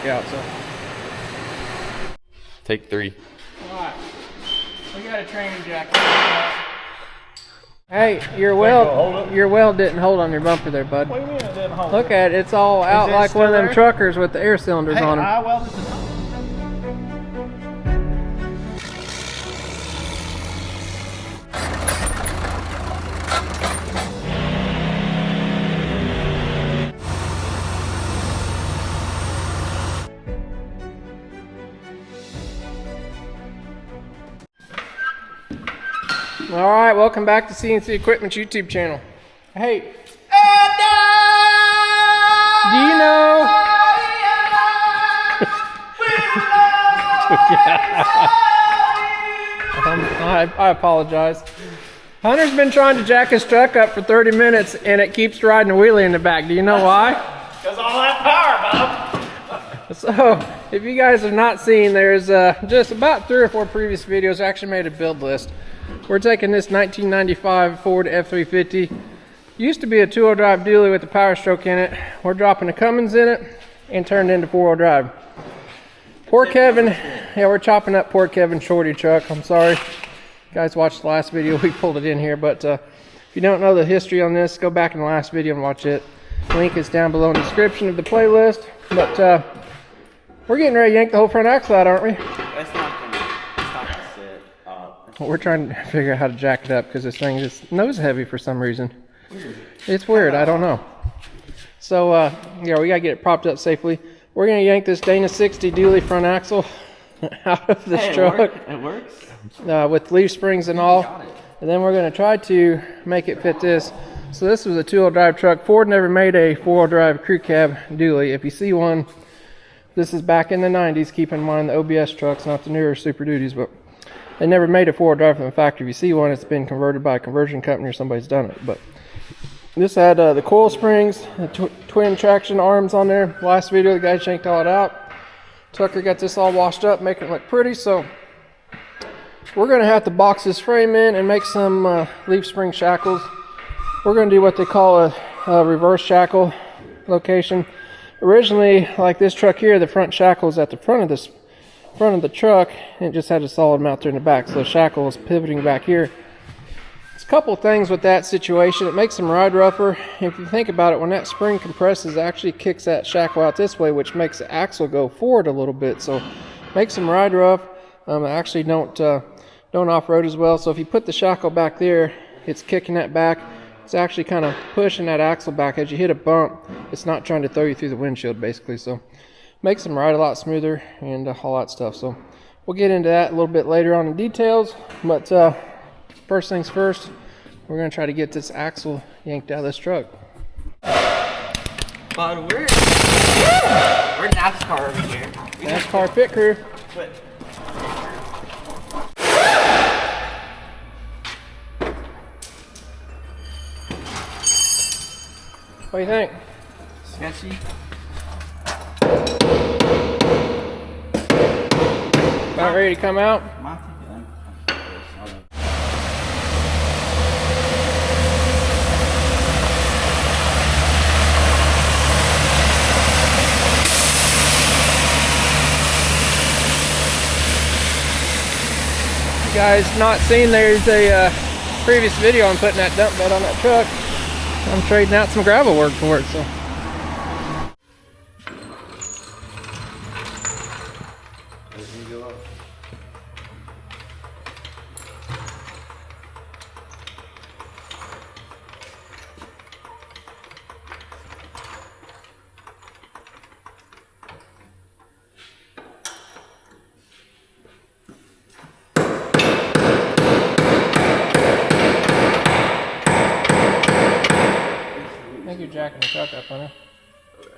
work out. So Take 3. all right, we got a training jacket. Hey, your weld didn't hold on your bumper there, bud. What do you mean it didn't hold? Look at it, it's all out like one of them truckers with the air cylinders on them. I welded the top. All right, welcome back to CNC Equipment's YouTube channel. Hey, do you know? I apologize. Hunter's been trying to jack his truck up for 30 minutes and it keeps riding a wheelie in the back. Do you know why? Because all that power, Bob. So, if you guys have not seen, there's just about 3 or 4 previous videos. I actually made a build list. We're taking this 1995 Ford F350. Used to be a 2-wheel drive dually with a power stroke in it. We're dropping a Cummins in it and turned it into 4-wheel drive. Poor Kevin, yeah, we're chopping up poor Kevin's shorty truck. I'm sorry. You guys watched the last video, we pulled it in here, but if you don't know the history on this, go back in the last video and watch it. Link is down below in the description of the playlist. But we're getting ready to yank the whole front axle out, aren't we? It's not gonna sit up. Well, we're trying to figure out how to jack it up because this thing is nose heavy for some reason. Weird. It's weird, I don't know. So yeah, we gotta get it propped up safely. We're gonna yank this Dana 60 dually front axle out of this truck. It works. With leaf springs and all. And then we're gonna try to make it fit this. So this was a 2-wheel drive truck. Ford never made a 4-wheel drive crew cab dually. If you see one, this is back in the 90s. Keep in mind the OBS trucks, not the newer Super Duties, but they never made a 4-wheel drive from the factory. If you see one, it's been converted by a conversion company or somebody's done it. But this had the coil springs, the twin traction arms on there. Last video, the guy shanked all it out. Tucker got this all washed up, making it look pretty. So we're gonna have to box this frame in and make some leaf spring shackles. We're gonna do what they call a reverse shackle location. Originally, like this truck here, the front shackle is at the front of the truck, and it just had a solid mount there in the back. So the shackle is pivoting back here. There's a couple things with that situation. It makes them ride rougher. If you think about it, when that spring compresses, it actually kicks that shackle out this way, which makes the axle go forward a little bit. So makes them ride rough. Actually don't off-road as well. So if you put the shackle back there, it's kicking that back. It's actually kind of pushing that axle back. As you hit a bump, it's not trying to throw you through the windshield, basically. So makes them ride a lot smoother and all that stuff. So we'll get into that a little bit later on in details. But first things first, we're going to try to get this axle yanked out of this truck. But we're NASCAR over here. NASCAR pit crew. But What do you think? sketchy. About ready to come out? You guys not seen, there's a previous video on putting that dump bed on that truck. I'm trading out some gravel work for it, so. I think you're jacking the truck up, honey. Okay.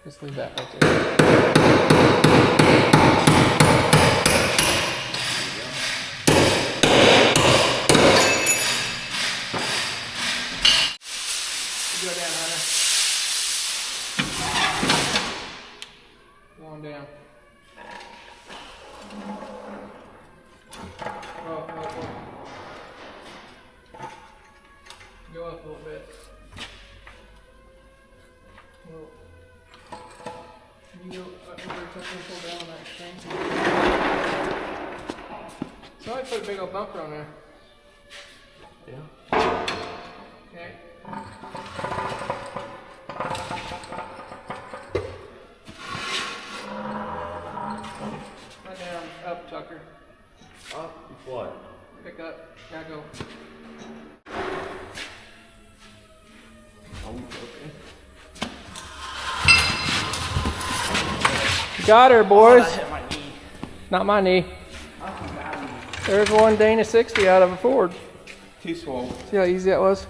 Just leave that right there. Go down, Hunter. Going down. Go up a little bit. You go over and pull down on that string. Somebody put a big old bumper on there. Yeah. Okay. Right down, up, Tucker. Up what? Pick up. Now go. Oh, okay. Got her, boys. Oh, that hit my knee. Not my knee. There's one Dana 60 out of a Ford. Too swole. See how easy that was?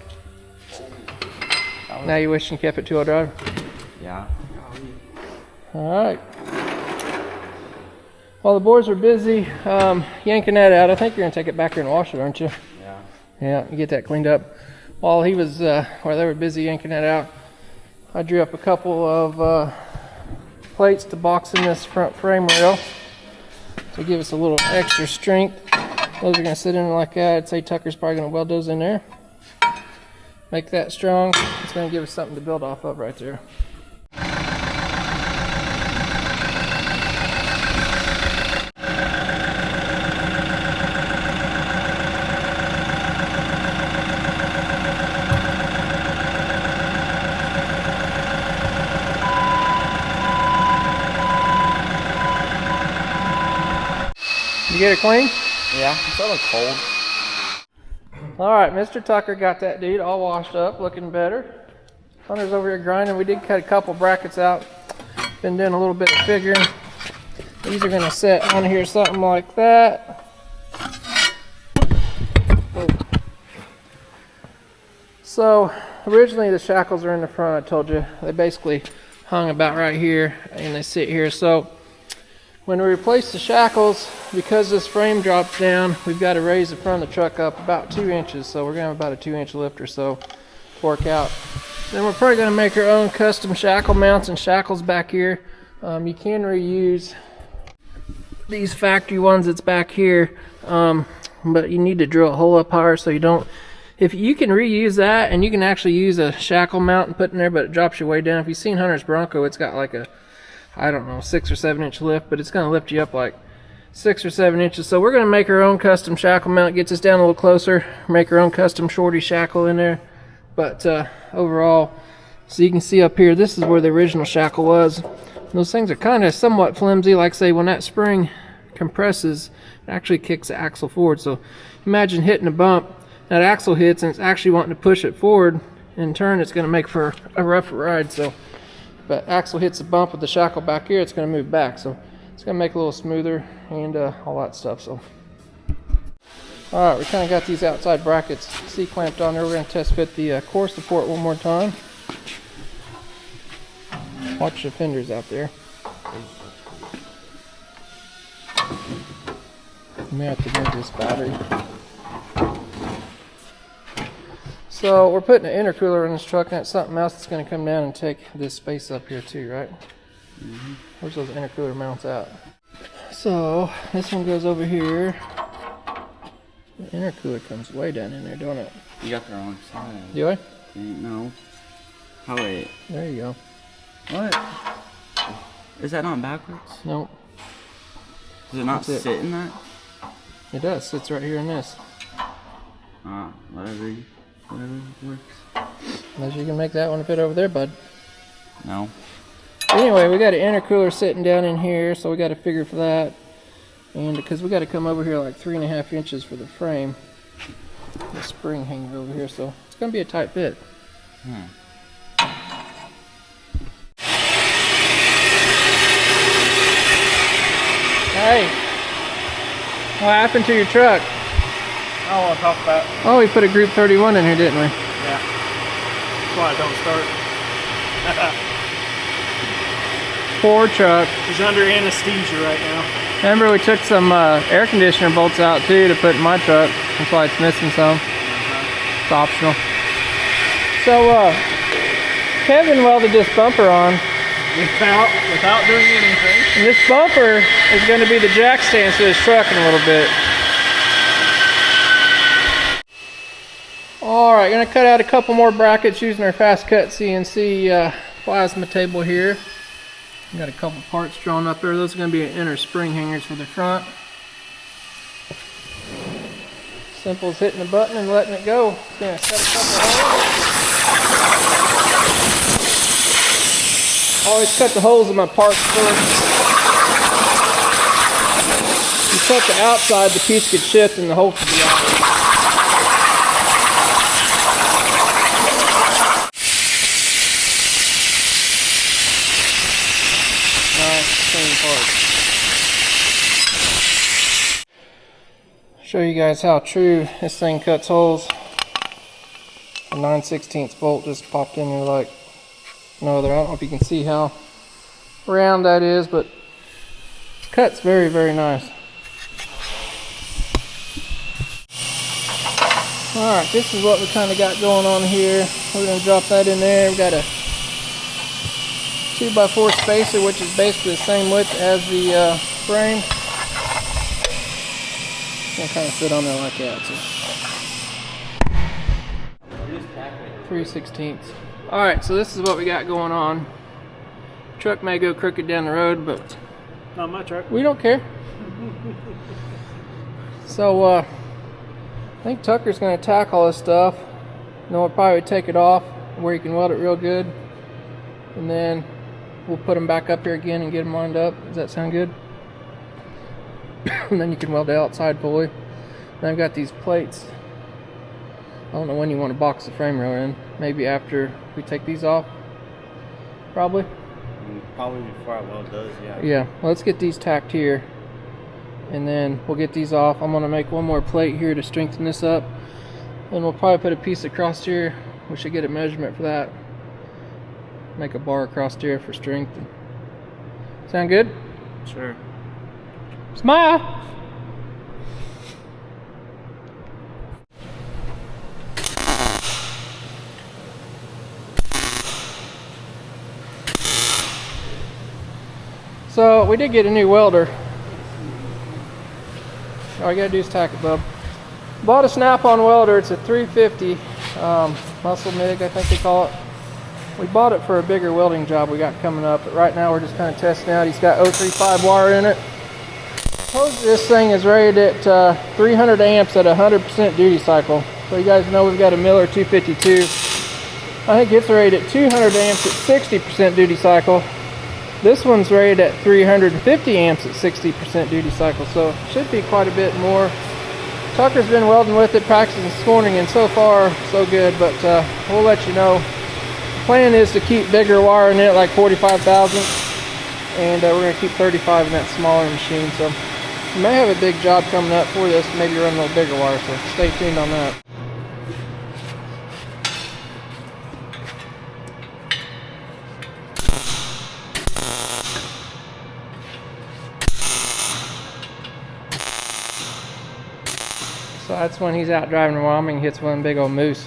Now you wish you kept it 2-wheel drive. Yeah. All right. While the boys were busy yanking that out, I think you're gonna take it back here and wash it, aren't you? Yeah. Yeah, you get that cleaned up. While he was, while they were busy yanking that out, I drew up a couple of plates to box in this front frame rail to give us a little extra strength. Those are gonna sit in like that. I'd say Tucker's probably gonna weld those in there. Make that strong. It's gonna give us something to build off of right there. You get it clean? Yeah. It's a little cold. All right, Mr. Tucker got that dude all washed up, looking better. Hunter's over here grinding. We did cut a couple brackets out. Been doing a little bit of figuring. These are gonna set on here something like that. So originally the shackles are in the front, I told you. They basically hung about right here and they sit here. So when we replace the shackles, because this frame drops down, we've got to raise the front of the truck up about 2 inches. So we're gonna have about a 2-inch lift or so to work out. Then we're probably gonna make our own custom shackle mounts and shackles back here. You can reuse these factory ones that's back here, but you need to drill a hole up higher so you don't. If you can reuse that, and you can actually use a shackle mount and put in there, but it drops you way down. If you've seen Hunter's Bronco, it's got like a, I don't know, 6 or 7 inch lift, but it's gonna lift you up like 6 or 7 inches. So we're gonna make our own custom shackle mount. Gets us down a little closer. Make our own custom shorty shackle in there. But overall, so you can see up here, this is where the original shackle was. Those things are kind of somewhat flimsy. Like say when that spring compresses, it actually kicks the axle forward. So imagine hitting a bump, that axle hits, and it's actually wanting to push it forward. In turn, it's going to make for a rougher ride. So, but axle hits the bump with the shackle back here, it's going to move back. So it's going to make it a little smoother and all that stuff. So, all right, we kind of got these outside brackets C-clamped on there. We're going to test fit the core support one more time. Watch the fenders out there. You may have to move this battery. So we're putting an intercooler in this truck, and that's something else that's going to come down and take this space up here too, right? Mm-hmm. Where's those intercooler mounts at? So this one goes over here. The intercooler comes way down in there, don't it? You got the wrong side. Do I? No. Oh wait. There you go. What? Is that not backwards? Nope. Does it not That's sit it. in that? It does. Sits right here in this. Whatever works. Unless you can make that one fit over there, bud. No. Anyway, we got an intercooler sitting down in here, so we got to figure for that. And because we got to come over here like 3.5 inches for the frame. The spring hangs over here, so it's going to be a tight fit. Hey, what happened to your truck? I don't want to talk about it. Oh, we put a Group 31 in here, didn't we? Yeah. That's why I don't start. Poor truck. He's under anesthesia right now. Remember, we took some air conditioner bolts out too to put in my truck. That's why it's missing some. It's optional. So, Kevin welded this bumper on. Without doing anything. And this bumper is going to be the jack stand for this truck in a little bit. Alright, going to cut out a couple more brackets using our fast cut CNC plasma table here. Got a couple parts drawn up there. Those are going to be inner spring hangers for the front. Simple as hitting the button and letting it go. It's going to set a couple holes. Always cut the holes in my parts first. You cut the outside, the piece could shift and the hole could be out. Nice, clean parts. Show you guys how true this thing cuts holes. A 9/16 bolt just popped in there like no other. I don't know if you can see how round that is, but it cuts very, very nice. Alright, this is what we kind of got going on here. We're going to drop that in there. We've got a 2x4 spacer, which is basically the same width as the frame. I'll kind of sit on there like that. So. 3/16. Alright, so this is what we got going on. Truck may go crooked down the road, but not my truck. We don't care. So, I think Tucker's going to tack all this stuff. Then we'll probably take it off where you can weld it real good. And then we'll put them back up here again and get them lined up. Does that sound good? And then you can weld the outside fully. Then I've got these plates. I don't know when you want to box the frame rail in. Maybe after we take these off. Probably. Probably before I weld those, yeah. Yeah, well, let's get these tacked here. And then we'll get these off. I'm going to make one more plate here to strengthen this up. And we'll probably put a piece across here. We should get a measurement for that. Make a bar across here for strength. Sound good? Sure. Smile! So we did get a new welder. All you gotta do is tack it, bub. Bought a snap-on welder. It's a 350 muscle MIG, I think they call it. We bought it for a bigger welding job we got coming up, but right now we're just kind of testing out. He's got 035 wire in it. Suppose this thing is rated at 300 amps at 100% duty cycle. So you guys know we've got a Miller 252. I think it's rated at 200 amps at 60% duty cycle. This one's rated at 350 amps at 60% duty cycle, so it should be quite a bit more. Tucker's been welding with it, practicing this morning, and so far so good, but we'll let you know. The plan is to keep bigger wire in it, like 45 thousandths, and we're going to keep 35 in that smaller machine. So we may have a big job coming up for this, maybe run a little bigger wire, so stay tuned on that. So that's when he's out driving in Wyoming, hits one big old moose.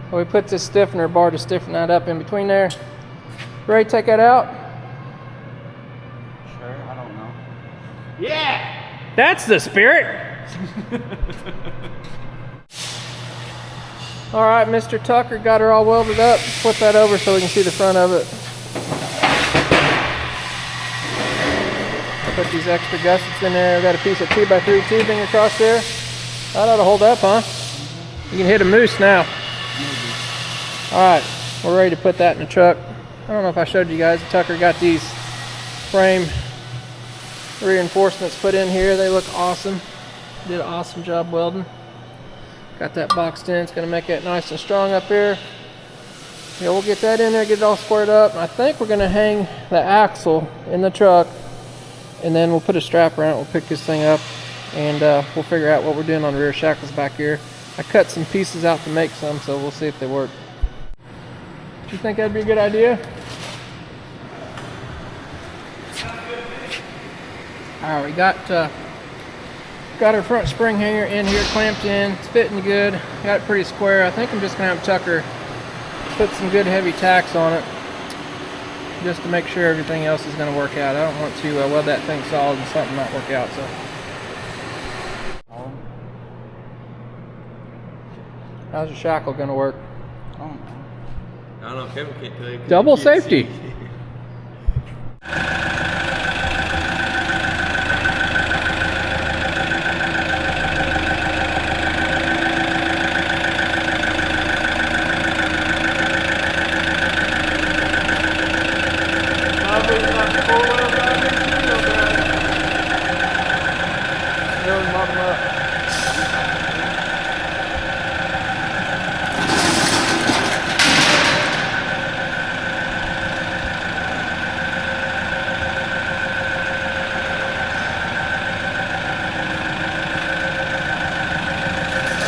So we put this stiffener bar to stiffen that up in between there. Ready to take that out? Sure, I don't know. Yeah! That's the spirit! Alright, Mr. Tucker got her all welded up. Flip that over so we can see the front of it. Put these extra gussets in there. We've got a piece of 2x3 tubing across there. That ought to hold up, huh? You can hit a moose now. Alright, we're ready to put that in the truck. I don't know if I showed you guys. Tucker got these frame reinforcements put in here. They look awesome. Did an awesome job welding. Got that boxed in. It's going to make it nice and strong up here. Yeah, we'll get that in there, get it all squared up. And I think we're going to hang the axle in the truck. And then we'll put a strap around it, we'll pick this thing up, and we'll figure out what we're doing on the rear shackles back here. I cut some pieces out to make some, so we'll see if they work. Do you think that'd be a good idea? Alright, we got our front spring hanger in here clamped in. It's fitting good. Got it pretty square. I think I'm just going to have Tucker put some good heavy tacks on it, just to make sure everything else is going to work out. I don't want to weld that thing solid and something not work out. So, how's your shackle going to work? I don't know. I don't know, Kevin can't do it. Double safety.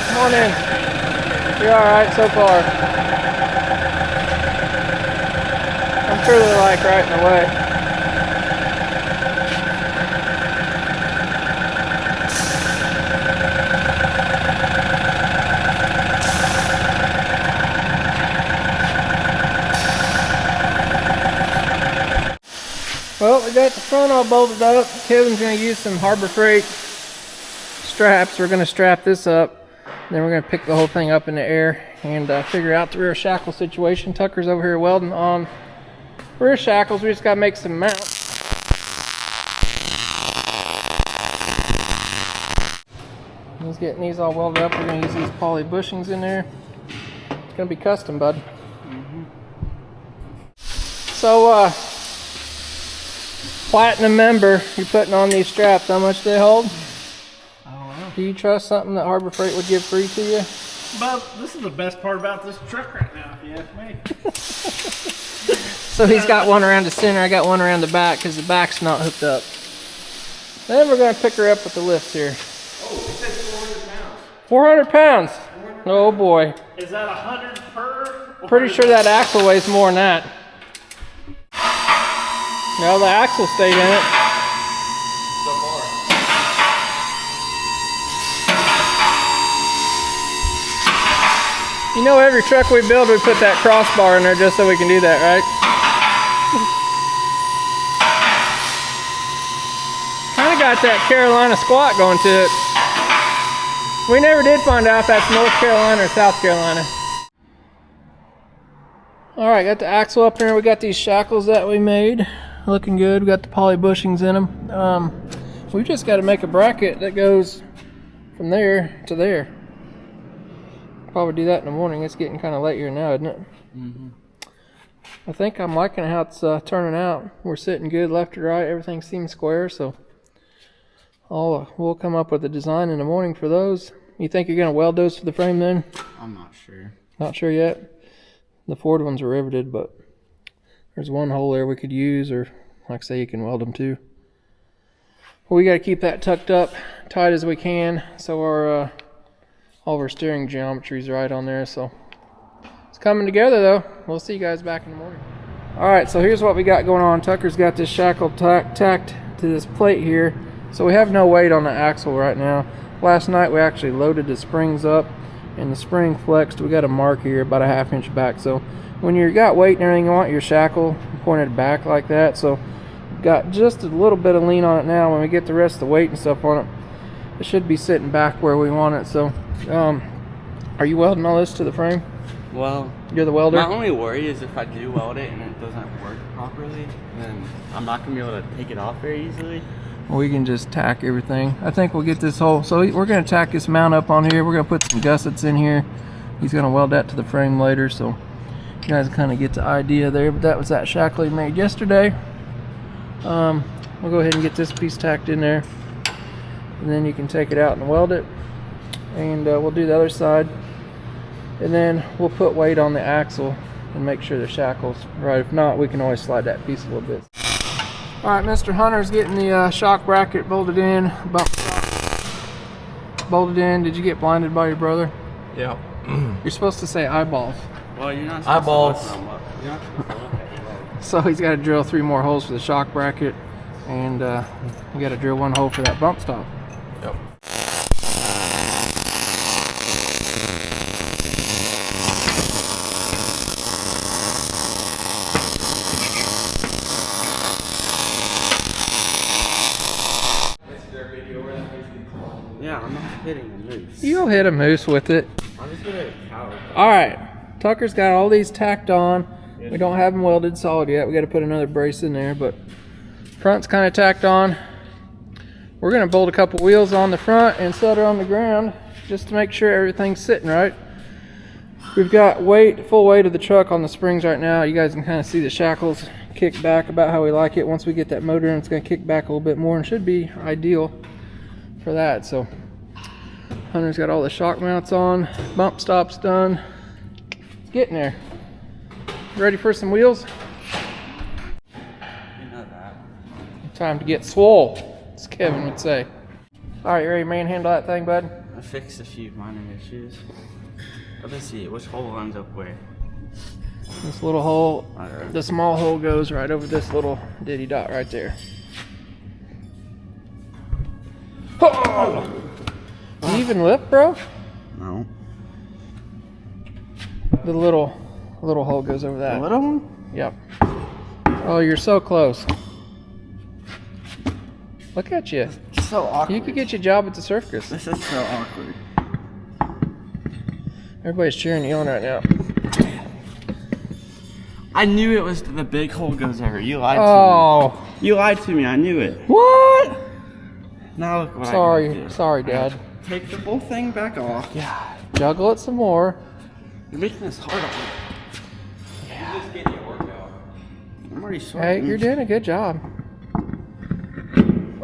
Come on in. You're alright so far. I'm sure they're like right in the way. Well, we got the front all bolted up. Kevin's going to use some Harbor Freight straps. We're going to strap this up. Then we're going to pick the whole thing up in the air and figure out the rear shackle situation. Tucker's over here welding on rear shackles. We just got to make some mounts. He's getting these all welded up. We're going to use these poly bushings in there. It's going to be custom, bud. So, platinum member, you're putting on these straps. How much do they hold? Do you trust something that Harbor Freight would give free to you? But this is the best part about this truck right now, if you ask me. So he's got one around the center, I got one around the back because the back's not hooked up. Then we're going to pick her up with the lifts here. Oh, it says 400 pounds. 400 pounds? Oh boy. Is that 100 per? Pretty sure that axle weighs more than that. No, the axle stayed in it. So far. You know, every truck we build, we put that crossbar in there just so we can do that, right? Kind of got that Carolina squat going to it. We never did find out if that's North Carolina or South Carolina. All right, got the axle up there. We got these shackles that we made. Looking good. We got the poly bushings in them. We just got to make a bracket that goes from there to there. Probably do that in the morning. It's getting kind of late here now, isn't it? Mm-hmm. I think I'm liking how it's turning out. We're sitting good left to right. Everything seems square, so we'll come up with a design in the morning for those. You think you're going to weld those to the frame then? I'm not sure. Not sure yet. The Ford ones are riveted, but there's one hole there we could use, or like I say, you can weld them too. Well, we got to keep that tucked up tight as we can, so our all of our steering geometry is right on there. So it's coming together, though. We'll see you guys back in the morning. All right, so here's what we got going on. Tucker's got this shackle tacked to this plate here, so we have no weight on the axle right now. Last night we actually loaded the springs up, and the spring flexed. We got a mark here about a ½ inch back, so when you got weight and everything, you want your shackle pointed back like that. So got just a little bit of lean on it now. When we get the rest of the weight and stuff on it, it should be sitting back where we want it. So are you welding all this to the frame? Well, You're the welder? my only worry is if I do weld it and it doesn't work properly, then I'm not going to be able to take it off very easily. We can just tack everything. I think we'll get this whole, so we're going to tack this mount up on here. We're going to put some gussets in here. He's going to weld that to the frame later, so you guys kind of get the idea there. But that was that shackle he made yesterday. We'll go ahead and get this piece tacked in there, and then you can take it out and weld it, and we'll do the other side, and then we'll put weight on the axle and make sure the shackle's right. If not, we can always slide that piece a little bit. All right, Mr. Hunter's getting the shock bracket bolted in, bump shock bolted in. Did you get blinded by your brother? Yeah. You're supposed to say eyeballs. Well, you're not Eyeballs. supposed to look at you're not supposed to look at your leg. So he's got to drill 3 more holes for the shock bracket, and you got to drill 1 hole for that bump stop. Yep. Yeah, I'm not hitting a moose. You'll hit a moose with it. I'm just gonna hit a cow. All right, Tucker's got all these tacked on. We don't have them welded solid yet. We got to put another brace in there, but front's kind of tacked on. We're going to bolt a couple wheels on the front and set her on the ground just to make sure everything's sitting right. We've got full weight of the truck on the springs right now. You guys can kind of see the shackles kick back about how we like it. Once we get that motor in, it's going to kick back a little bit more and should be ideal for that. So Hunter's got all the shock mounts on, bump stops done. It's getting there. Ready for some wheels? You know that. Time to get swole, as Kevin would say. All right, you ready to manhandle that thing, bud? I fixed a few minor issues. Let's see, which hole lines up where? This little hole, Alright. the small hole goes right over this little ditty dot right there. Oh! You even lift, bro? No. The little hole goes over that. The little one? Yep. Oh, you're so close. Look at you. It's so awkward. You could get your job at the circus. This is so awkward. Everybody's cheering you on right now. I knew it was the big hole goes there. You lied to Oh. me. You lied to me. I knew it. What? Now look what I Sorry, did. sorry, Dad. Take the whole thing back off. Yeah. Juggle it some more. You're making this hard on me. You're just getting your workout. I'm already Hey, sweating. you're doing a good job.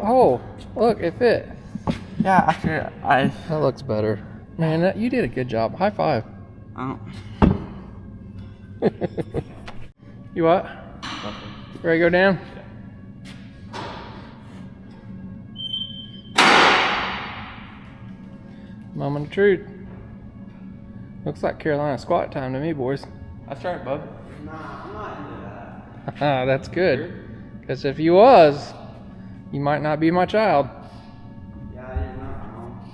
Oh, look, it fit. Yeah, after That looks better. Man, you did a good job. High five. I don't. You what? Ready to go down? Moment of truth. Looks like Carolina squat time to me, boys. That's right, bub. Nah, I'm not into that. That's good. Because if you was, you might not be my child. Yeah, you're not wrong.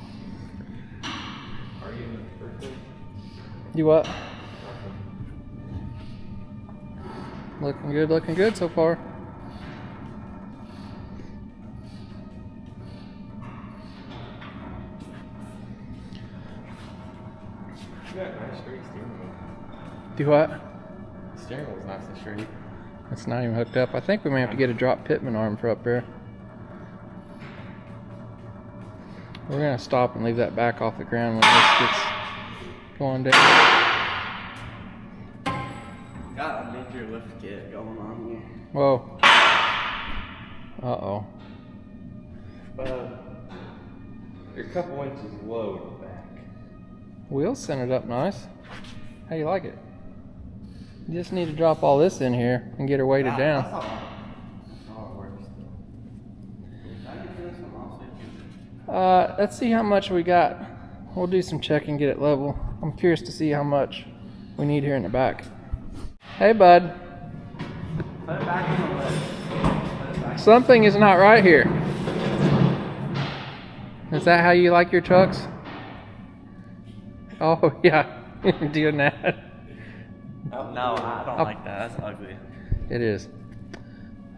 Are you in the birthday? You what? Looking good so far. You got a nice straight steering wheel. Do what? The steering wheel's nice and straight. It's not even hooked up. I think we may have to get a drop pitman arm for up there. We're gonna stop and leave that back off the ground when this gets going down. Got a major lift kit going on here. Whoa. Uh-oh. You're a couple inches low in the back. Wheels centered up nice. How you like it? You just need to drop all this in here and get her weighted down. That's how it works. Can I get this one also? Let's see how much we got. We'll do some checking, get it level. I'm curious to see how much we need here in the back. Hey, bud. Put it back in the lift. Something is not right here. Is that how you like your trucks? Oh, yeah. Doing that. No, I don't like that. That's ugly. It is.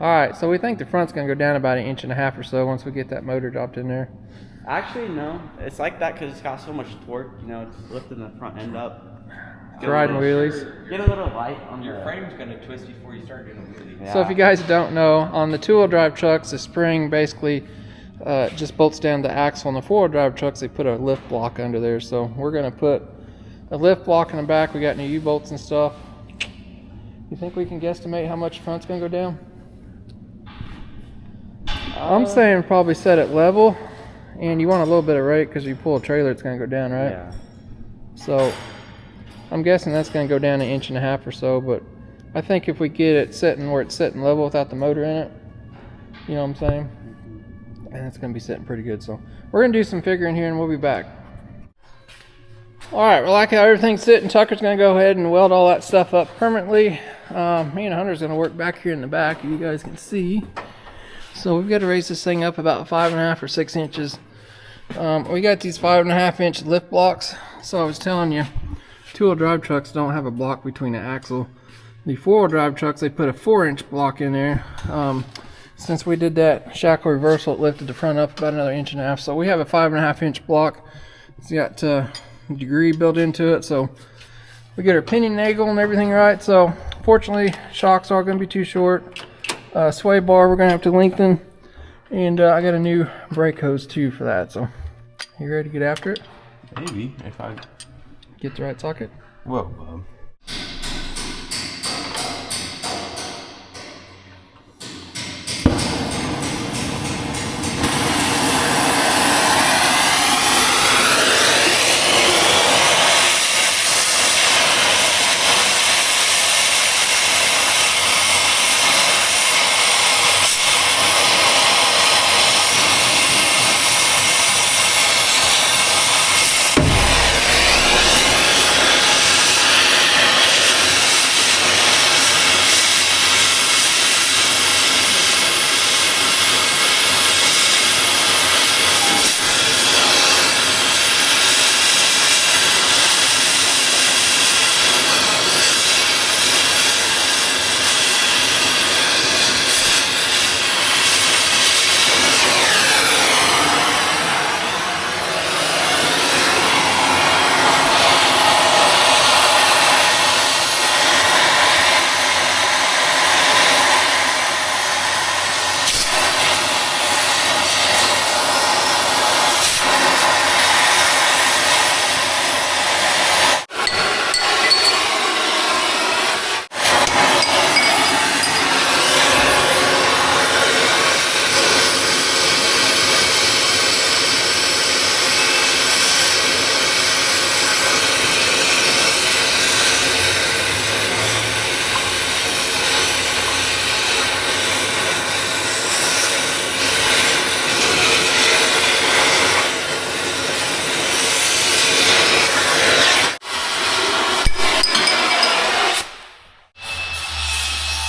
Alright, so we think the front's going to go down about 1.5 inches or so once we get that motor dropped in there. Actually, no. It's like that because it's got so much torque. You know, it's lifting the front end up. Riding wheelies. Get a little light on Your the frame's gonna twist before you start doing a wheelie. Yeah. So if you guys don't know, on the two-wheel drive trucks, the spring basically just bolts down the axle. On the four-wheel drive trucks, they put a lift block under there. So we're going to put a lift block in the back. We got new U-bolts and stuff. You think we can guesstimate how much the front's going to go down? I'm saying probably set it level. And you want a little bit of rake because you pull a trailer, it's going to go down, right? Yeah. So I'm guessing that's going to go down 1.5 inches or so, but I think if we get it sitting where it's sitting level without the motor in it, you know what I'm saying? And it's going to be sitting pretty good. So we're going to do some figuring here and we'll be back. All right, we like how everything's sitting. Tucker's going to go ahead and weld all that stuff up permanently. Me and Hunter's going to work back here in the back, you guys can see. So we've got to raise this thing up about 5.5 or 6 inches. We got these 5.5 inch lift blocks. So I was telling you, two-wheel drive trucks don't have a block between the axle. The four-wheel drive trucks, they put a 4-inch block in there. Since we did that shackle reversal, it lifted the front up about another 1.5 inches. So we have a 5.5 inch block. It's got degree built into it. So we get our pinion angle and everything right. So fortunately, shocks are going to be too short. Sway bar we're going to have to lengthen. And I got a new brake hose too for that. So you ready to get after it? Maybe, if I Get the right socket? Well,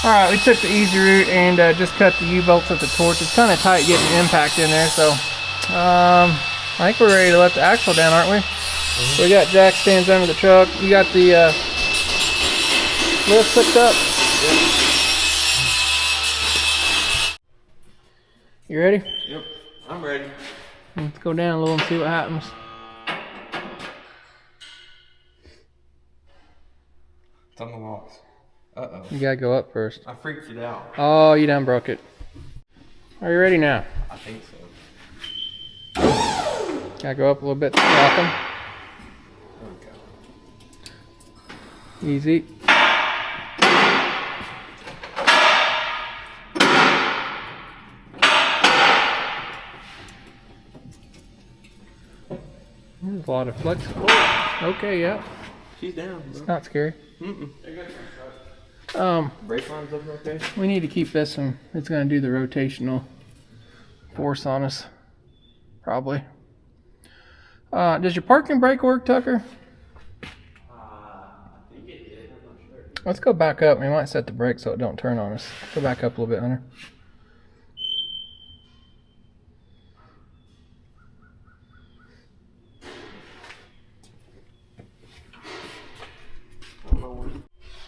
Alright, we took the easy route and just cut the U-bolts at the torch. It's kind of tight getting the impact in there, so I think we're ready to let the axle down, aren't we? So we got jack stands under the truck. You got the lift hooked up? Yep. You ready? yep, I'm ready. Let's go down a little and see what happens. It's on the locks. Uh-oh. You gotta go up first. I freaked it out. Oh, you done broke it. Are you ready now? I think so. Gotta go up a little bit to lock them. Okay. Easy. There's a lot of flex. Oh, okay, yeah. She's down, It's bro. not scary. Mm-mm. Brake line's looking okay? We need to keep this one. It's gonna do the rotational force on us. Probably. Does your parking brake work, Tucker? I think it did. I'm not sure. Let's go back up. We might set the brake so it don't turn on us. Go back up a little bit, Hunter.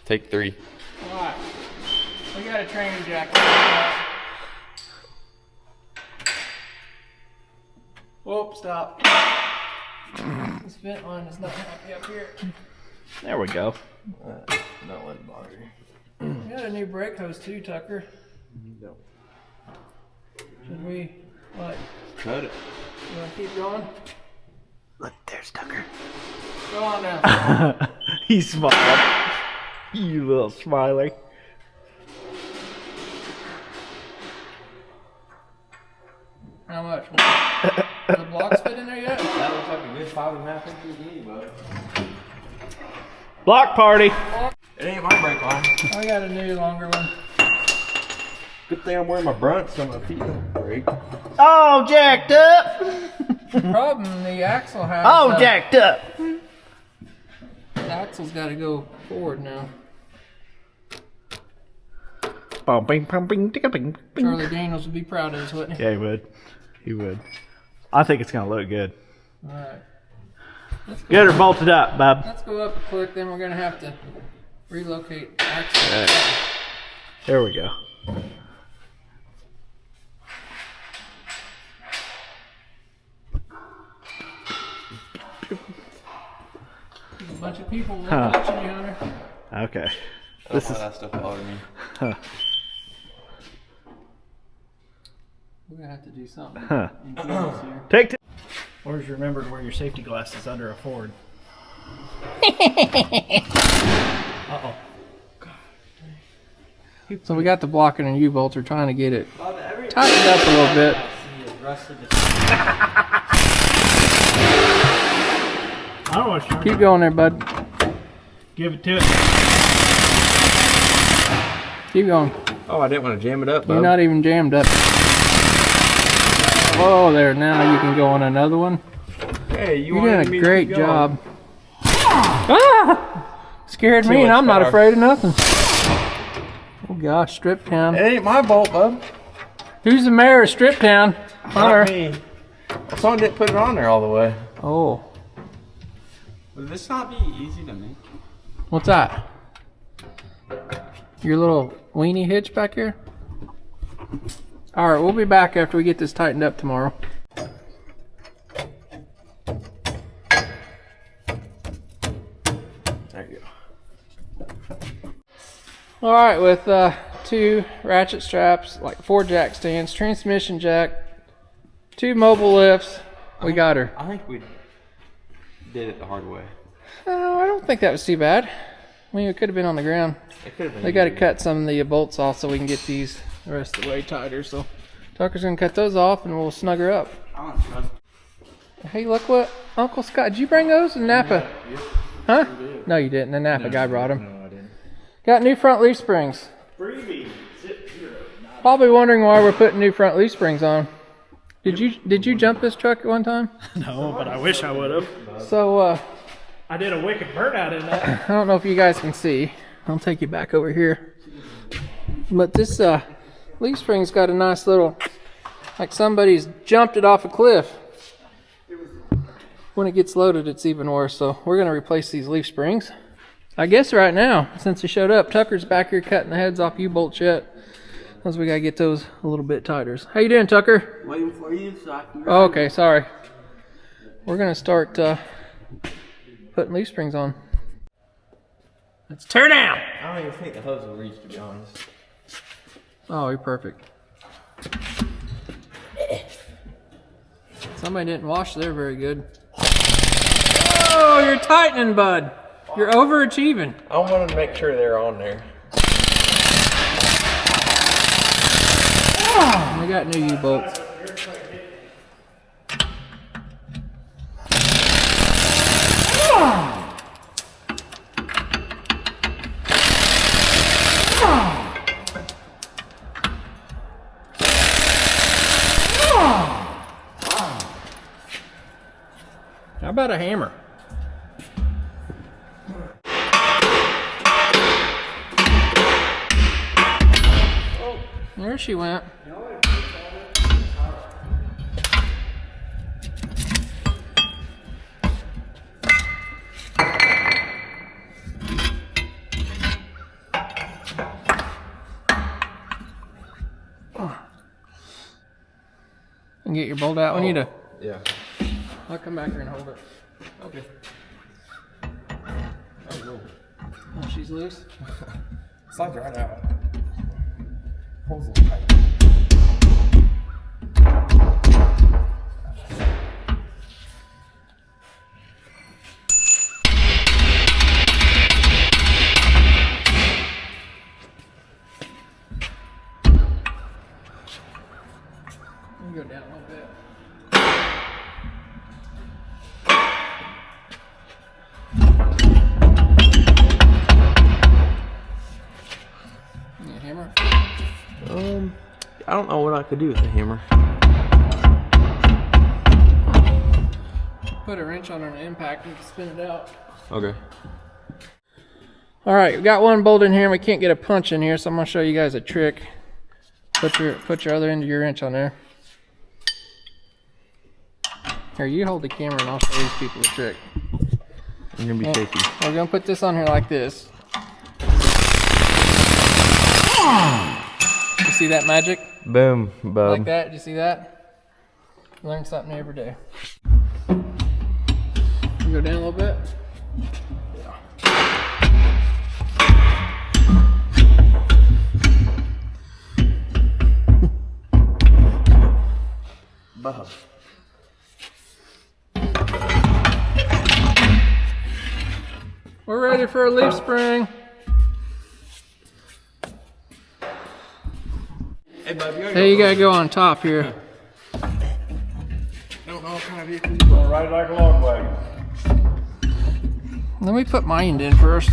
Take 3. Alright. We got a training jack. Whoop, stop. This vent line is not happy up here. There we go. Don't let it bother you. We got a new brake hose too, Tucker. No. Should we, what, Cut it. you wanna keep going? Look, there's Tucker. Go on now. He's smiling. You little smiler. How much? The blocks fit in there yet? That looks like a good 5.5 inches to anybody. Block party. It ain't my brake line. I got a new longer one. Good thing I'm wearing my Brunt so my feet don't break. Oh, jacked up. Problem, the axle has. Oh, jacked up. The axle's got to go forward now. Bing, bing, bing, bing, bing. Charlie Daniels would be proud of us, wouldn't he? Yeah, he would. He would. I think it's gonna look good. All right. Get her bolted up, Bob. Let's go up a click, then we're gonna have to relocate the axle. Right. There we go. bunch of people watching you, Hunter. Okay. This is that stuff bothering me. Huh. We're gonna have to do something. Huh. Ingenious here. Take two. Always remember to wear your safety glasses under a Ford. Uh-oh. So we got the block and U-bolts. We're trying to get it tightened up a little bit. I don't want to Keep going there, bud. give it to it. Keep going. Oh, I didn't want to jam it up, You're bub. not even jammed up. Oh, there. Now you can go on another one. Hey, you You're wanted doing me a to great keep going. job. Ah! Scared me, Too and much I'm not power. afraid of nothing. Oh gosh, Strip Town. It ain't my bolt, bub. Who's the mayor of Strip Town? Not Hunter. me. Someone didn't put it on there all the way. Oh, Would this not be easy to make? what's that? Your little weenie hitch back here? All right, we'll be back after we get this tightened up tomorrow. There you go. All right, with 2 ratchet straps, like 4 jack stands, transmission jack, 2 mobile lifts, we got her. I think we did it the hard way. Oh, I don't think that was too bad. I mean, it could have been on the ground. It could have been. They got to cut some of the bolts off so we can get these the rest of the way tighter. So Tucker's gonna cut those off and we'll snug her up. I don't trust. Hey, look what Uncle Scott, did you bring those in Napa? Huh? No, you didn't. The Napa guy brought them. No, I didn't. Got new front leaf springs. Freebie. Zip 0. Probably wondering why we're putting new front leaf springs on. Did you jump this truck at one time? No, but I wish I would have. So I did a wicked burnout in that. I don't know if you guys can see. I'll take you back over here. But this leaf spring's got a nice little, like somebody's jumped it off a cliff. When it gets loaded, it's even worse. So we're gonna replace these leaf springs. I guess right now, since he showed up, Tucker's back here cutting the heads off U-bolt yet. Because we gotta get those a little bit tighter. How you doing, Tucker? Waiting for you so I can. Oh, okay, sorry. We're gonna start putting leaf springs on. Let's tear down. I don't even think the hose will reach, to be honest. Oh, you're perfect. Somebody didn't wash there very good. Oh, you're tightening, bud. You're overachieving. I wanted to make sure they're on there. We got new U-bolts. How about a hammer? There she went. And get your bolt out. We need to. Yeah. I'll come back here and hold it. Okay. Oh, she's loose. Slides right out. Pulls a little tight. Let me go down a little bit. Need a hammer? I don't know what I could do with a hammer. Put a wrench on an impact and spin it out. Okay. All right, we got one bolt in here and we can't get a punch in here, so I'm gonna show you guys a trick. Put your other end of your wrench on there. Here, you hold the camera and I'll show these people a trick. I'm gonna be shaky. We're gonna put this on here like this. You see that magic? Boom, bub. Like that? Did you see that? Learn something every day. You go down a little bit. We're ready for a leaf spring. Hey, bub, Hey, you gotta go on top here. Don't know what kind of vehicle you're gonna ride like a log wagon. Let me put my end in first.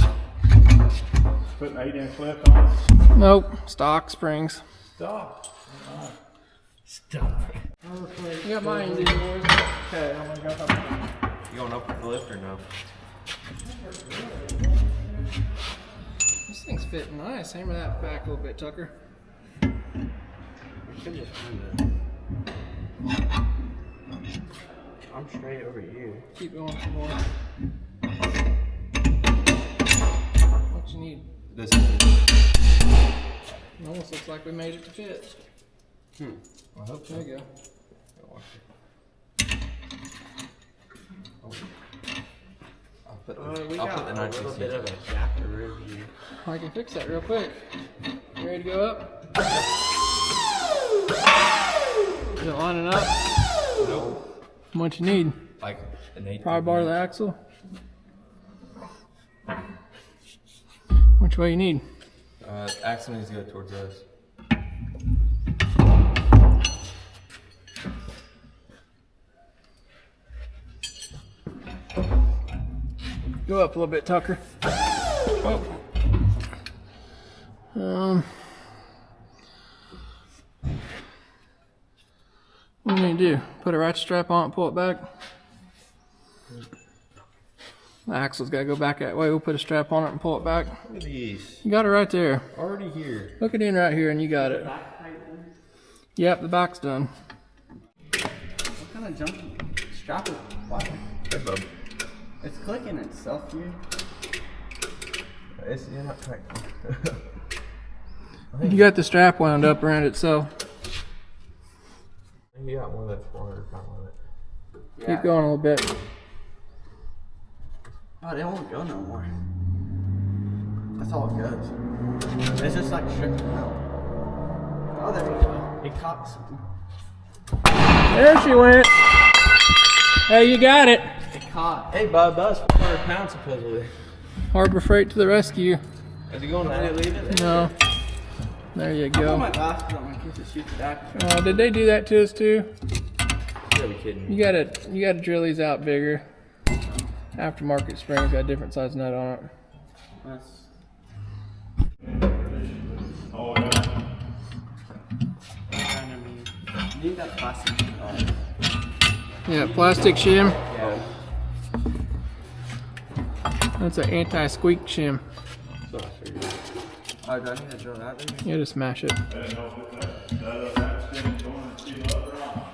Put an 8-inch lift on it. Nope, stock springs. Stop. Stop. You got my end in, boys. Okay, I'm gonna go up. You going up with the lift or no? This thing's fitting nice. Hammer that back a little bit, Tucker. Should just I'm straight over here. Keep going some more. What you need? This It almost looks like we made it to fit. I hope so. There you go. I'll put the, We I'll got put the a 19 little bit of a seat. Shackle review. I can fix that real quick. You ready to go up? Is it lining up? Nope. What you need? Like an 8. Power bar to the axle? Which way you need? Axle needs to go towards us. Go up a little bit, Tucker. Oh. What do you need to do? Put a ratchet strap on it, pull it back. The axle's got to go back that way. We'll put a strap on it and pull it back. Look at these. You got it right there. Already here. Hook it in right here and you got it. Yep, the back's done. What kind of junk strap is why? Hey, bub. It's clicking itself here. You're not tight. You got the strap wound up around itself. You got one that's 400 pound limit. Keep going a little bit. Oh, they won't go no more. That's all it goes. It's just like stripping out. Oh, there we go. It caught something. There she went. Hey, you got it. It caught. Hey, bub, that was 400 pounds supposedly. Harbor Freight to the rescue. Is he going now? Did it leave it? No. There you I put go. my glasses on in case it shoots back. Did they do that to us too? You gotta be kidding me. You gotta drill these out bigger. Aftermarket springs got a different size nut on it. That's... Oh, yeah. You need that plastic. Yeah, plastic shim. Yeah. That's an anti-squeak shim. So I figured. Oh, do I need to drill that in? You just smash it.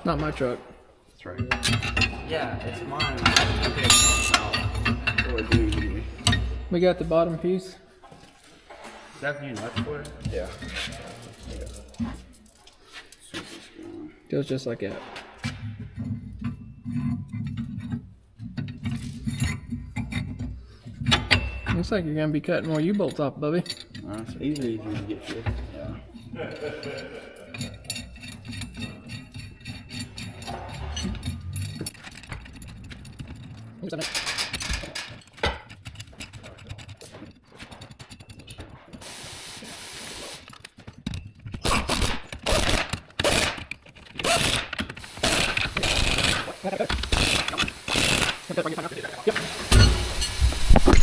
Not my truck. That's right. Yeah, it's mine. Okay. What do you do? We got the bottom piece. Is that for you nuts for it? Yeah. Goes just like that. Looks like you're gonna be cutting more U-bolts off, Bubby. It's easy to get you. Yeah.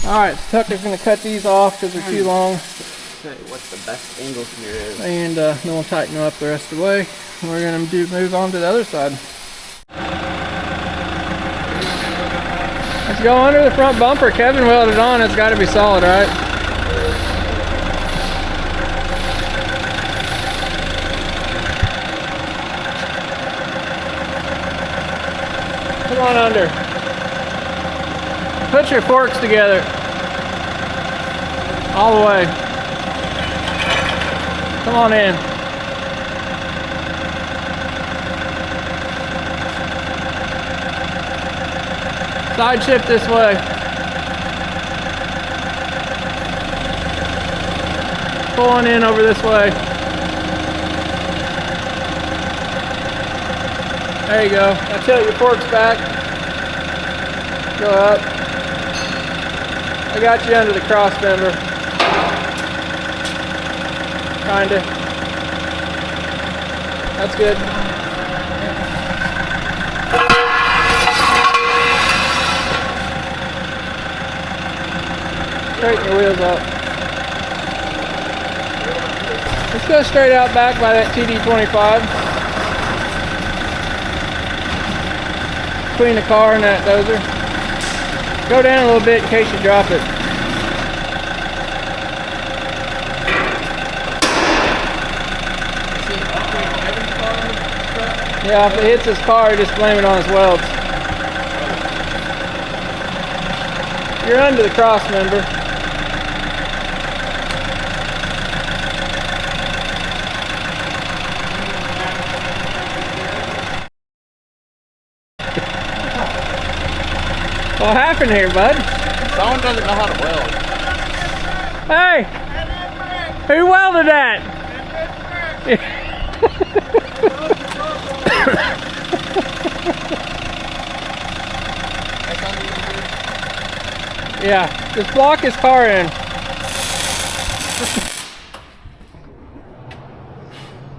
Alright, so Tucker's gonna cut these off because they're too long. Okay, what's the best angle here is? And then we'll tighten them up the rest of the way. We're gonna move on to the other side. Let's go under the front bumper. Kevin welded on. It's got to be solid, right? Come on under. Put your forks together. All the way. Come on in. Side shift this way. Pull on in over this way. There you go. Now tilt your forks back. Go up. I got you under the cross member. Kinda. That's good. Straighten your wheels up. Let's go straight out back by that TD25. Between the car and that dozer. Go down a little bit in case you drop it. Yeah, if it hits his car, just blame it on his welds. You're under the cross member. What happened here, bud? Someone doesn't know how to weld. Hey! Who welded that? Yeah, just block his car in.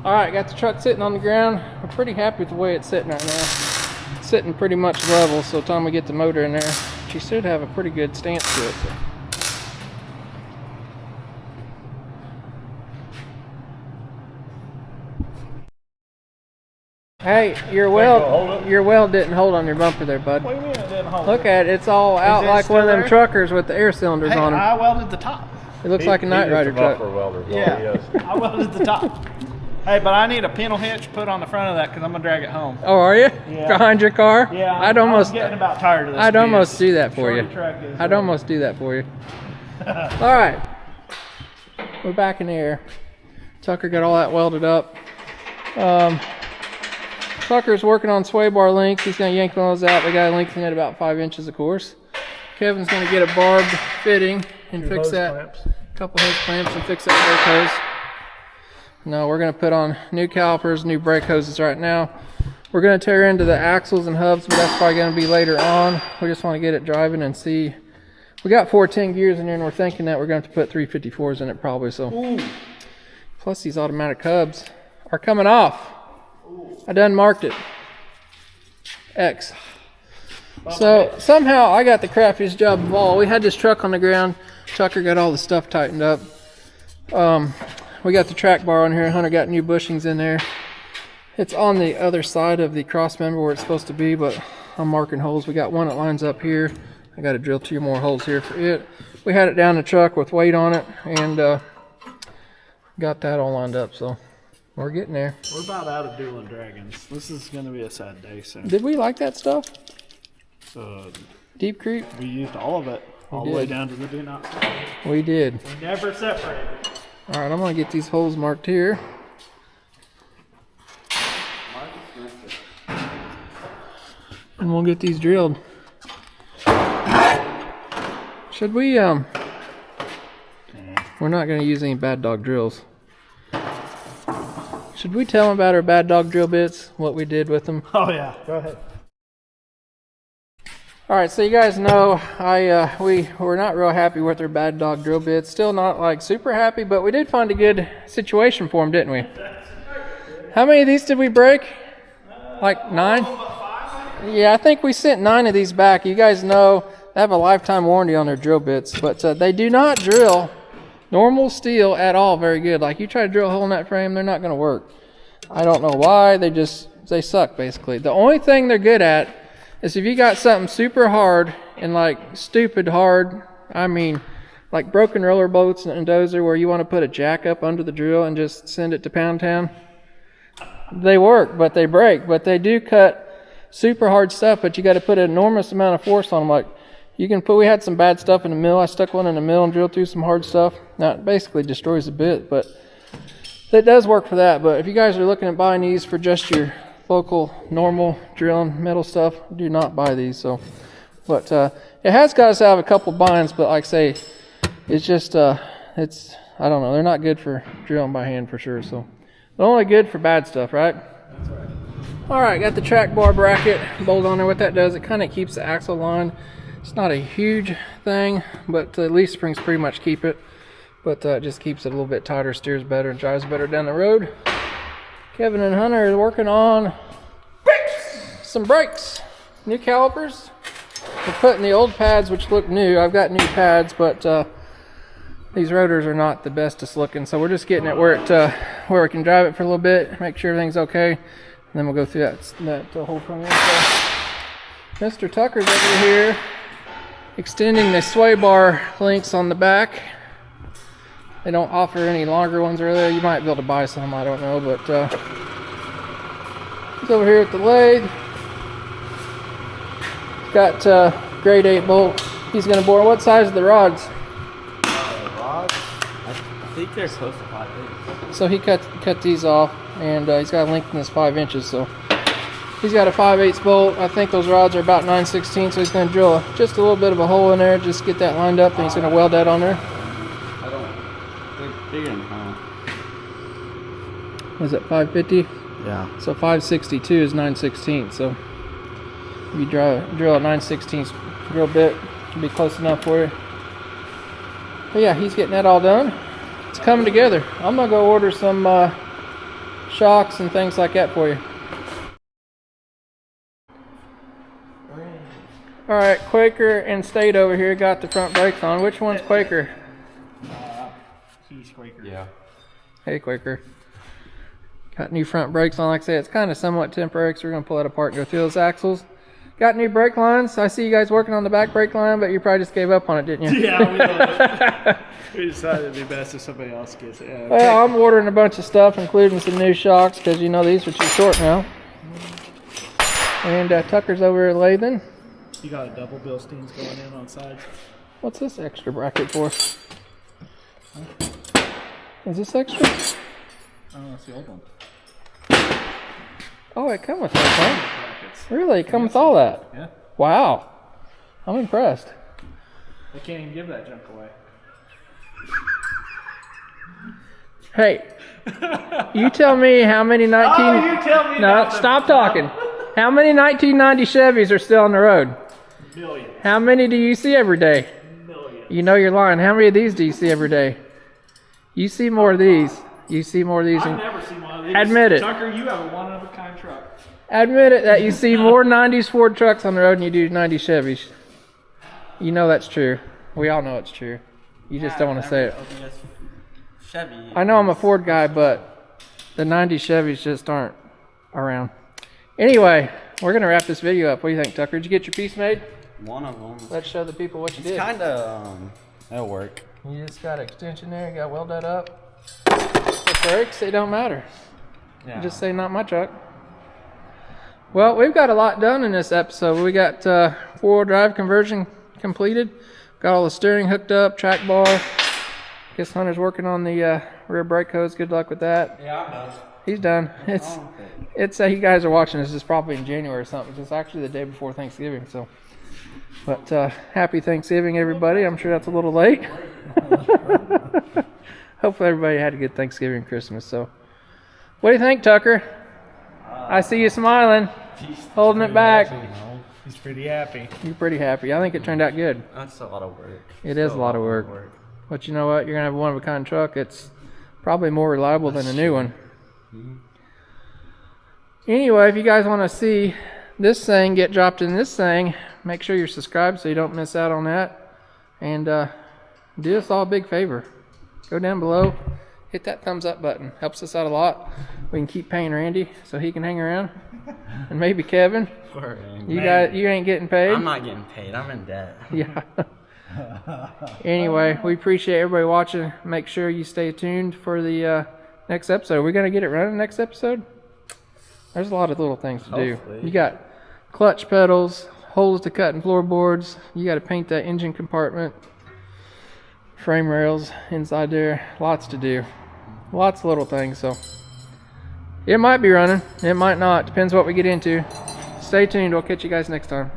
Alright, got the truck sitting on the ground. I'm pretty happy with the way it's sitting right now. It's sitting pretty much level, so time we get the motor in there, she should have a pretty good stance to it. So. Hey, your weld didn't hold on your bumper there, bud. What do you mean it didn't hold? Look at it, it's all out like one of them truckers with the air cylinders on them. I welded the top. It looks like a Night Rider truck. Yeah, I welded the top. Hey, but I need a pintle hitch put on the front of that because I'm gonna drag it home. Oh, are you? Yeah. Behind your car? Yeah, I'm getting about tired of this. I'd almost do that for you. I'd almost. almost do that for you. All right, we're back in the air. Tucker got all that welded up. Tucker's working on sway bar links. He's gonna yank one of those out. They got to lengthen it about 5 inches, of course. Kevin's gonna get a barbed fitting and fix that. Couple hose clamps and fix that brake hose. No, we're gonna put on new calipers, new brake hoses right now. We're gonna tear into the axles and hubs, but that's probably gonna be later on. We just want to get it driving and see. We got 410 gears in there, and we're thinking that we're going to have to put 354s in it probably. So, plus these automatic hubs are coming off. I done marked it X. So somehow I got the crappiest job of all. We had this truck on the ground. Tucker got all the stuff tightened up. We got the track bar on here. Hunter got new bushings in there. It's on the other side of the cross member where it's supposed to be, but I'm marking holes. We got one that lines up here. I got to drill 2 more holes here for it. We had it down the truck with weight on it, and got that all lined up, so we're getting there. We're about out of dueling dragons. This is going to be a sad day soon. Did we like that stuff? Deep Creek? We used all of it, all the way down to the do not stop. We did. We never separated. All right, I'm going to get these holes marked here. And we'll get these drilled. Should we, we're not going to use any bad dog drills. Should we tell them about our bad dog drill bits, what we did with them? Oh yeah, go ahead. All right, so you guys know we were not real happy with our bad dog drill bits. Still not like super happy, but we did find a good situation for them, didn't we? How many of these did we break? Like 9? Yeah, I think we sent 9 of these back. You guys know they have a lifetime warranty on their drill bits, but they do not drill normal steel at all very good. Like you try to drill a hole in that frame, they're not going to work. I don't know why. They suck basically. The only thing they're good at is if you got something super hard and like stupid hard, I mean like broken roller bolts and dozer where you want to put a jack up under the drill and just send it to Pound Town. They work, but they break. But they do cut super hard stuff, but you got to put an enormous amount of force on them. Like we had some bad stuff in the mill. I stuck one in the mill and drilled through some hard stuff. Now it basically destroys the bit, but it does work for that. But if you guys are looking at buying these for just your local normal drilling metal stuff, do not buy these. So, but it has got us out of a couple binds. But like I say, it's just I don't know. They're not good for drilling by hand for sure. So they're only good for bad stuff, right? That's right. All right, got the track bar bracket bolt on there. What that does, it kind of keeps the axle line It's not a huge thing, but the leaf springs pretty much keep it. But it just keeps it a little bit tighter, steers better, and drives better down the road. Kevin and Hunter are working on some brakes, new calipers. We're putting the old pads, which look new. I've got new pads, but these rotors are not the bestest looking, so we're just getting it where we can drive it for a little bit, make sure everything's okay, and then we'll go through that whole front end. So Mr. Tucker's over here extending the sway bar links on the back. They don't offer any longer ones really. You might be able to buy some, I don't know, but he's over here at the lathe. Got grade 8 bolt. He's going to bore. What size are the rods? Rods? I think they're close to 5 inches. So he cut these off, and he's got to lengthen this 5 inches. So he's got a 5/8 bolt. I think those rods are about 9/16, so he's going to drill just a little bit of a hole in there, just get that lined up, and he's going to weld that on there. They're bigger than that. Was it 550? Yeah. So 562 is 9/16. So if you drill a 9/16 drill bit, it'll be close enough for you. But yeah, he's getting that all done. It's coming together. I'm gonna go order some shocks and things like that for you. All right, Quaker and State over here got the front brakes on. Which one's Quaker? He's Quaker. Yeah. Hey, Quaker. Got new front brakes on. Like I said, it's kind of somewhat temporary, so we're gonna pull that apart and go through those axles. Got new brake lines. I see you guys working on the back brake line, but you probably just gave up on it, didn't you? Yeah, we decided it'd be best if somebody else gets it. Yeah, well, I'm ordering a bunch of stuff, including some new shocks, because you know these are too short now. And Tucker's over here lathing. you got a double Bilsteins going in on sides. What's this extra bracket for? Is this extra? Oh, that's the old one. Oh, it comes with that, huh? Brackets. Really? It comes with all that? Yeah. Wow. I'm impressed. They can't even give that junk away. Hey, you tell me how many 19... Oh, you tell me No, nothing. stop talking. How many 1990 Chevys are still on the road? Millions. How many do you see every day? Millions. You know you're lying. How many of these do you see every day? You see more of these. You see more of these. I've never seen one of these. Admit it. Tucker, you have a one-of-a-kind truck. Admit it that you see more 90s Ford trucks on the road than you do 90 Chevys. You know that's true. We all know it's true. You just don't want to say it. Chevy. I know I'm a Ford guy, but the 90 Chevys just aren't around. Anyway, we're going to wrap this video up. What do you think, Tucker? Did you get your piece made? One of them. Let's show the people what you did. It's kind of, it'll work. You just got an extension there. You got to weld that up. The brakes, they don't matter. Yeah. You just say, not my truck. Well, we've got a lot done in this episode. We got four-wheel drive conversion completed. Got all the steering hooked up, track bar. Guess Hunter's working on the rear brake hose. Good luck with that. Yeah, I'm done. He's done. It's you guys are watching this. It's probably in January or something. It's actually the day before Thanksgiving. So, but happy Thanksgiving, everybody. I'm sure that's a little late. Hopefully, everybody had a good Thanksgiving and Christmas. So, what do you think, Tucker? I see you smiling, holding it back. He's pretty happy. You're pretty happy. I think it turned out good. That's a lot of work. It is a lot of work. But you know what? You're going to have a one-of-a-kind truck. It's probably more reliable than a new one. Mm-hmm. Anyway, if you guys want to see this thing get dropped in this thing, make sure you're subscribed so you don't miss out on that. And do us all a big favor. Go down below. Hit that thumbs up button. Helps us out a lot. We can keep paying Randy so he can hang around. And maybe Kevin. You ain't getting paid. I'm not getting paid. I'm in debt. Yeah. Anyway, we appreciate everybody watching. Make sure you stay tuned for the next episode. We're going to get it running next episode. There's a lot of little things to do. You got clutch pedals, holes to cut in floorboards. You got to paint that engine compartment, frame rails inside there. Lots to do. Lots of little things. So it might be running. It might not. Depends what we get into. Stay tuned. We'll catch you guys next time.